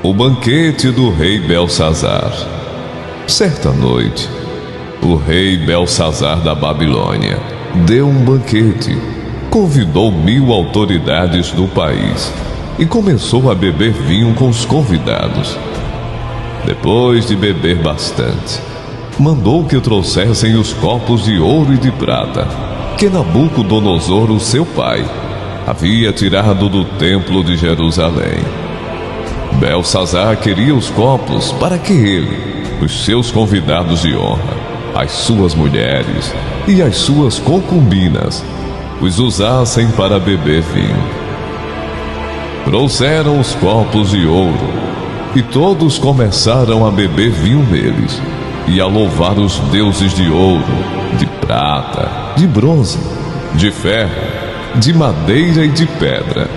O banquete do rei Belsazar. Certa noite, o rei Belsazar da Babilônia deu um banquete, convidou 1000 autoridades do país e começou a beber vinho com os convidados. Depois de beber bastante, mandou que trouxessem os copos de ouro e de prata que Nabucodonosor, o seu pai, havia tirado do templo de Jerusalém. Belsazar queria os copos para que ele, os seus convidados de honra, as suas mulheres e as suas concubinas os usassem para beber vinho. Trouxeram os copos de ouro e todos começaram a beber vinho neles e a louvar os deuses de ouro, de prata, de bronze, de ferro, de madeira e de pedra.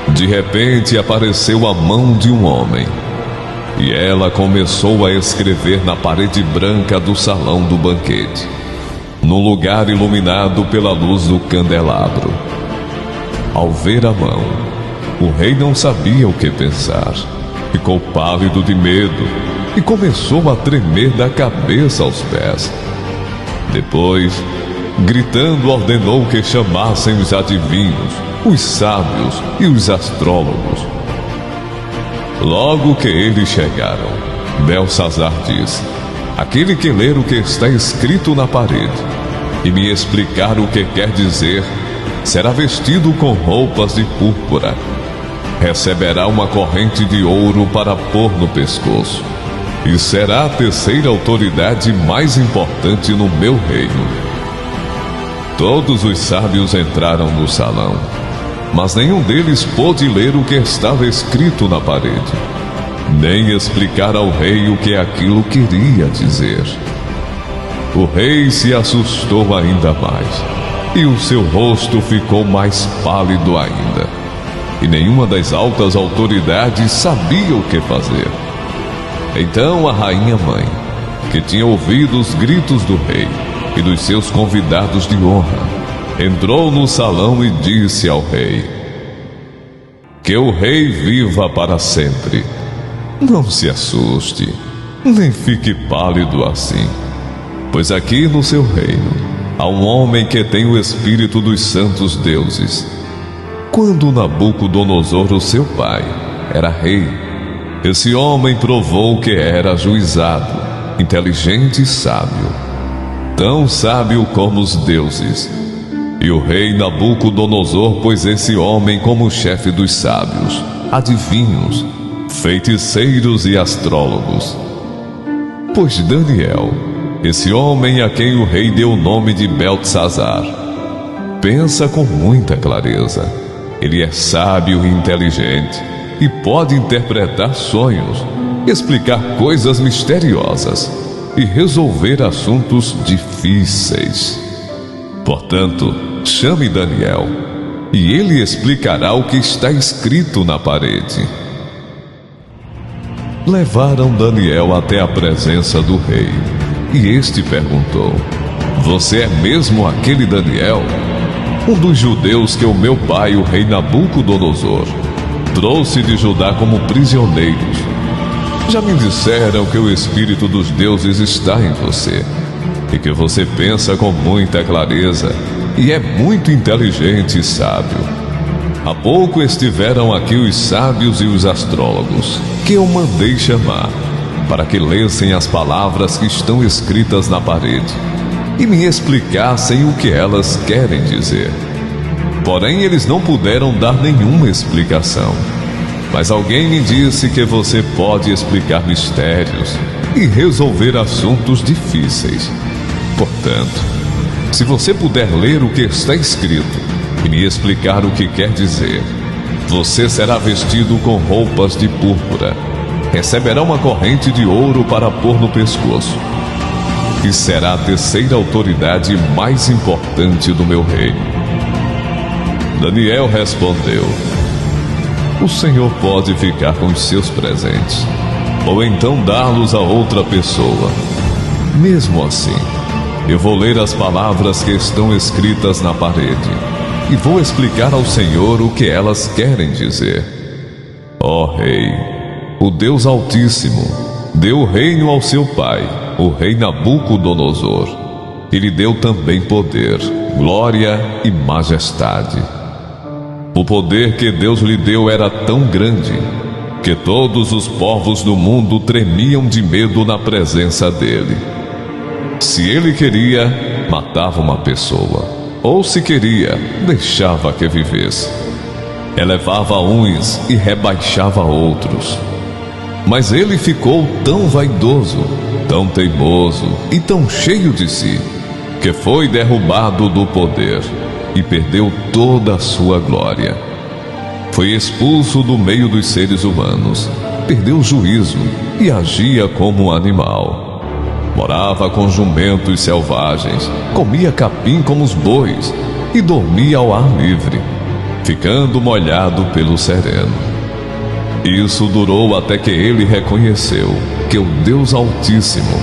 De repente apareceu a mão de um homem, e ela começou a escrever na parede branca do salão do banquete, no lugar iluminado pela luz do candelabro. Ao ver a mão, o rei não sabia o que pensar. Ficou pálido de medo e começou a tremer da cabeça aos pés. Depois, gritando, ordenou que chamassem os adivinhos, os sábios e os astrólogos. Logo que eles chegaram, Belsazar disse: aquele que ler o que está escrito na parede e me explicar o que quer dizer, será vestido com roupas de púrpura. Receberá uma corrente de ouro para pôr no pescoço, e será a terceira autoridade mais importante no meu reino. Todos os sábios entraram no salão, mas nenhum deles pôde ler o que estava escrito na parede, nem explicar ao rei o que aquilo queria dizer. O rei se assustou ainda mais, e o seu rosto ficou mais pálido ainda, e nenhuma das altas autoridades sabia o que fazer. Então a rainha mãe, que tinha ouvido os gritos do rei e dos seus convidados de honra, entrou no salão e disse ao rei: que o rei viva para sempre. Não se assuste, nem fique pálido assim, pois aqui no seu reino há um homem que tem o espírito dos santos deuses. Quando Nabucodonosor, o seu pai, era rei, esse homem provou que era ajuizado, inteligente e sábio, tão sábio como os deuses. E o rei Nabucodonosor pôs esse homem como chefe dos sábios, adivinhos, feiticeiros e astrólogos. Pois Daniel, esse homem a quem o rei deu o nome de Beltesazar, pensa com muita clareza. Ele é sábio e inteligente e pode interpretar sonhos, explicar coisas misteriosas e resolver assuntos difíceis. Portanto, chame Daniel, e ele explicará o que está escrito na parede. Levaram Daniel até a presença do rei, e este perguntou: você é mesmo aquele Daniel, um dos judeus que o meu pai, o rei Nabucodonosor, trouxe de Judá como prisioneiros? Já me disseram que o espírito dos deuses está em você, e que você pensa com muita clareza e é muito inteligente e sábio. Há pouco estiveram aqui os sábios e os astrólogos, que eu mandei chamar, para que lessem as palavras que estão escritas na parede e me explicassem o que elas querem dizer. Porém, eles não puderam dar nenhuma explicação. Mas alguém me disse que você pode explicar mistérios e resolver assuntos difíceis. Portanto, se você puder ler o que está escrito e me explicar o que quer dizer, você será vestido com roupas de púrpura, receberá uma corrente de ouro para pôr no pescoço, e será a terceira autoridade mais importante do meu reino. Daniel respondeu: o Senhor pode ficar com os seus presentes, ou então dá-los a outra pessoa. Mesmo assim, eu vou ler as palavras que estão escritas na parede e vou explicar ao Senhor o que elas querem dizer. Ó Rei, o Deus Altíssimo deu o reino ao seu pai, o rei Nabucodonosor, e lhe deu também poder, glória e majestade. O poder que Deus lhe deu era tão grande que todos os povos do mundo tremiam de medo na presença dele. Se ele queria, matava uma pessoa, ou se queria, deixava que vivesse. Elevava uns e rebaixava outros. Mas ele ficou tão vaidoso, tão teimoso e tão cheio de si, que foi derrubado do poder e perdeu toda a sua glória. Foi expulso do meio dos seres humanos, perdeu o juízo e agia como um animal. Morava com jumentos selvagens, comia capim como os bois e dormia ao ar livre, ficando molhado pelo sereno. Isso durou até que ele reconheceu que o Deus Altíssimo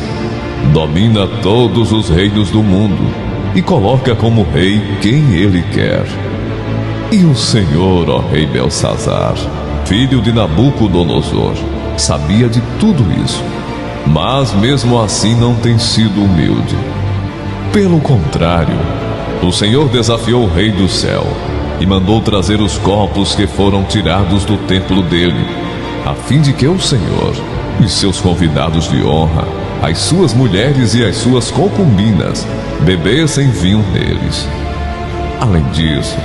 domina todos os reinos do mundo e coloca como rei quem ele quer. E o Senhor, ó rei Belsazar, filho de Nabucodonosor, sabia de tudo isso, mas mesmo assim não tem sido humilde. Pelo contrário, o Senhor desafiou o rei do céu e mandou trazer os corpos que foram tirados do templo dele, a fim de que o Senhor e seus convidados de honra, as suas mulheres e as suas concubinas, bebessem vinho neles. Além disso,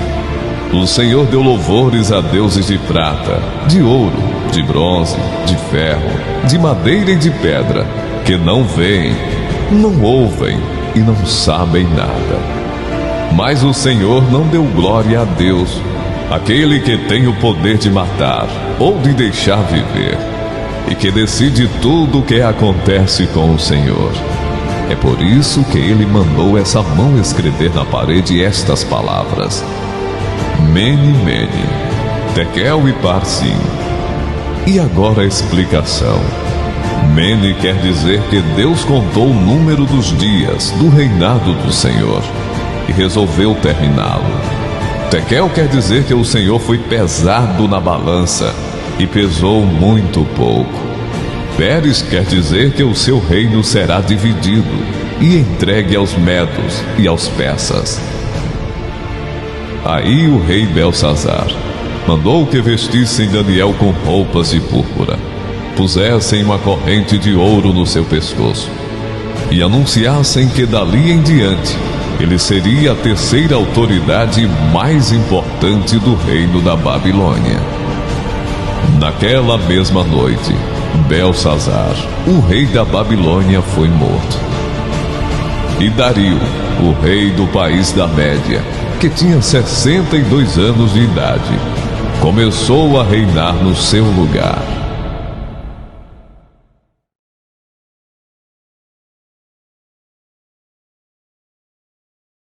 o Senhor deu louvores a deuses de prata, de ouro, de bronze, de ferro, de madeira e de pedra, que não veem, não ouvem e não sabem nada. Mas o Senhor não deu glória a Deus, aquele que tem o poder de matar ou de deixar viver, e que decide tudo o que acontece com o Senhor. É por isso que ele mandou essa mão escrever na parede estas palavras: Mene, Mene, Tekel e Parsim. E agora a explicação. Mene quer dizer que Deus contou o número dos dias do reinado do Senhor e resolveu terminá-lo. Tekel quer dizer que o Senhor foi pesado na balança e pesou muito pouco. Pérez quer dizer que o seu reino será dividido e entregue aos medos e aos persas. Aí o rei Belsazar mandou que vestissem Daniel com roupas de púrpura, pusessem uma corrente de ouro no seu pescoço e anunciassem que dali em diante ele seria a terceira autoridade mais importante do reino da Babilônia. Naquela mesma noite, Belsazar, o rei da Babilônia, foi morto. E Dario, o rei do país da Média, que tinha 62 anos de idade, começou a reinar no seu lugar.